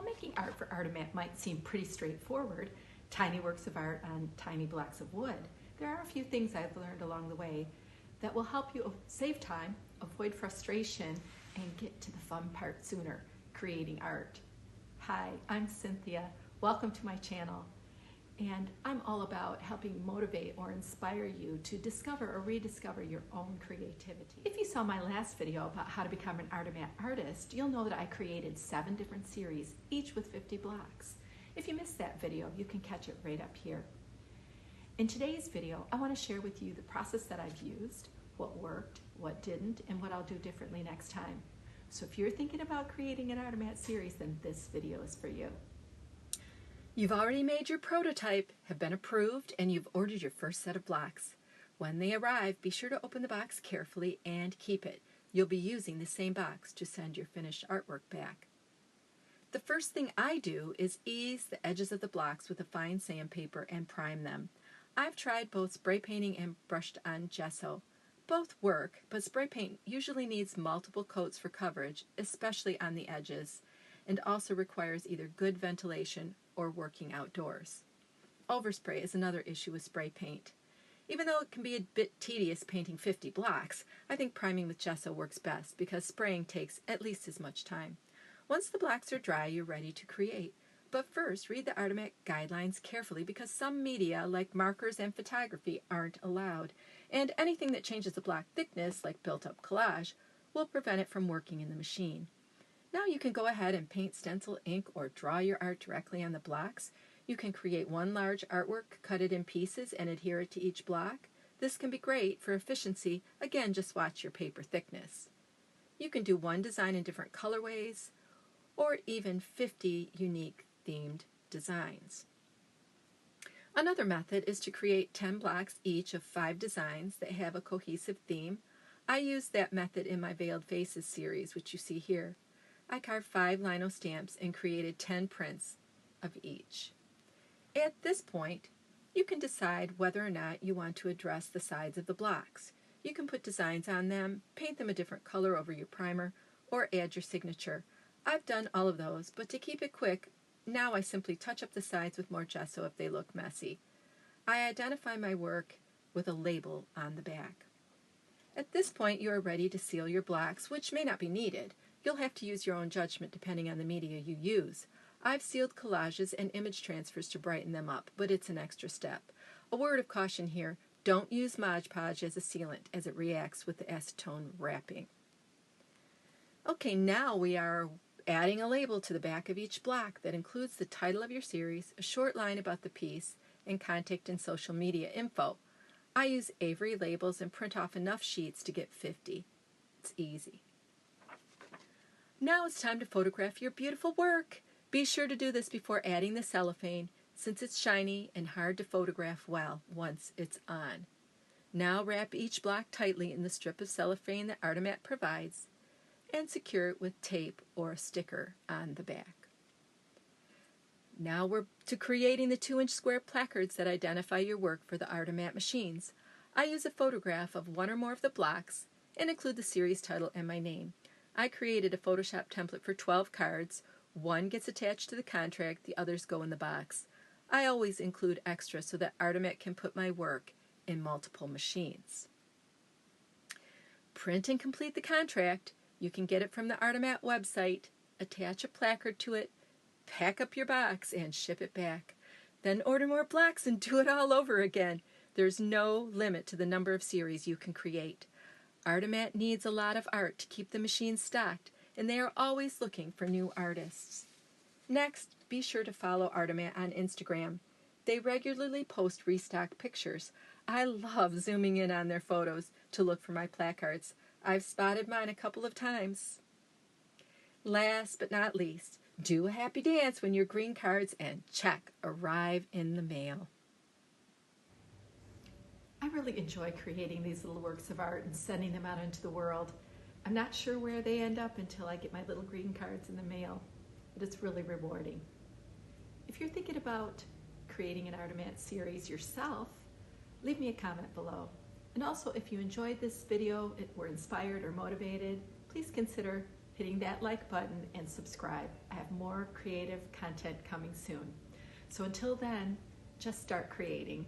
While making art for Artomat might seem pretty straightforward, tiny works of art on tiny blocks of wood, there are a few things I've learned along the way that will help you save time, avoid frustration, and get to the fun part sooner, creating art. Hi, I'm Cynthia. Welcome to my channel. And I'm all about helping motivate or inspire you to discover or rediscover your own creativity. If you saw my last video about how to become an Artomat artist, you'll know that I created 7 different series, each with 50 blocks. If you missed that video, you can catch it right up here. In today's video, I want to share with you the process that I've used, what worked, what didn't, and what I'll do differently next time. So if you're thinking about creating an Artomat series, then this video is for you. You've already made your prototype, have been approved, and you've ordered your first set of blocks. When they arrive, be sure to open the box carefully and keep it. You'll be using the same box to send your finished artwork back. The first thing I do is ease the edges of the blocks with a fine sandpaper and prime them. I've tried both spray painting and brushed on gesso. Both work, but spray paint usually needs multiple coats for coverage, especially on the edges, and also requires either good ventilation or working outdoors. Overspray is another issue with spray paint. Even though it can be a bit tedious painting 50 blocks, I think priming with gesso works best because spraying takes at least as much time. Once the blocks are dry, you're ready to create. But first, read the Artomat guidelines carefully because some media, like markers and photography, aren't allowed, and anything that changes the block thickness, like built-up collage, will prevent it from working in the machine. Now you can go ahead and paint, stencil, ink, or draw your art directly on the blocks. You can create one large artwork, cut it in pieces, and adhere it to each block. This can be great for efficiency. Again, just watch your paper thickness. You can do one design in different colorways, or even 50 unique themed designs. Another method is to create 10 blocks each of 5 designs that have a cohesive theme. I used that method in my Veiled Faces series, which you see here. I carved 5 lino stamps and created 10 prints of each. At this point, you can decide whether or not you want to address the sides of the blocks. You can put designs on them, paint them a different color over your primer, or add your signature. I've done all of those, but to keep it quick, now I simply touch up the sides with more gesso if they look messy. I identify my work with a label on the back. At this point, you are ready to seal your blocks, which may not be needed. You'll have to use your own judgment depending on the media you use. I've sealed collages and image transfers to brighten them up, but it's an extra step. A word of caution here, don't use Mod Podge as a sealant as it reacts with the acetone wrapping. Okay, now we are adding a label to the back of each block that includes the title of your series, a short line about the piece, and contact and social media info. I use Avery labels and print off enough sheets to get 50. It's easy. Now it's time to photograph your beautiful work. Be sure to do this before adding the cellophane, since it's shiny and hard to photograph well once it's on. Now wrap each block tightly in the strip of cellophane that Artomat provides, and secure it with tape or a sticker on the back. Now we're to creating the 2-inch square placards that identify your work for the Artomat machines. I use a photograph of one or more of the blocks and include the series title and my name. I created a Photoshop template for 12 cards. One gets attached to the contract, the others go in the box. I always include extras so that Artomat can put my work in multiple machines. Print and complete the contract. You can get it from the Artomat website, attach a placard to it, pack up your box, and ship it back. Then order more blocks and do it all over again. There's no limit to the number of series you can create. Artomat needs a lot of art to keep the machine stocked, and they are always looking for new artists. Next, be sure to follow Artomat on Instagram. They regularly post restock pictures. I love zooming in on their photos to look for my placards. I've spotted mine a couple of times. Last but not least, do a happy dance when your green cards and check arrive in the mail. I really enjoy creating these little works of art and sending them out into the world. I'm not sure where they end up until I get my little green cards in the mail, but it's really rewarding. If you're thinking about creating an Artomat series yourself, leave me a comment below. And also, if you enjoyed this video, were inspired or motivated, please consider hitting that like button, and subscribe. I have more creative content coming soon. So until then, just start creating.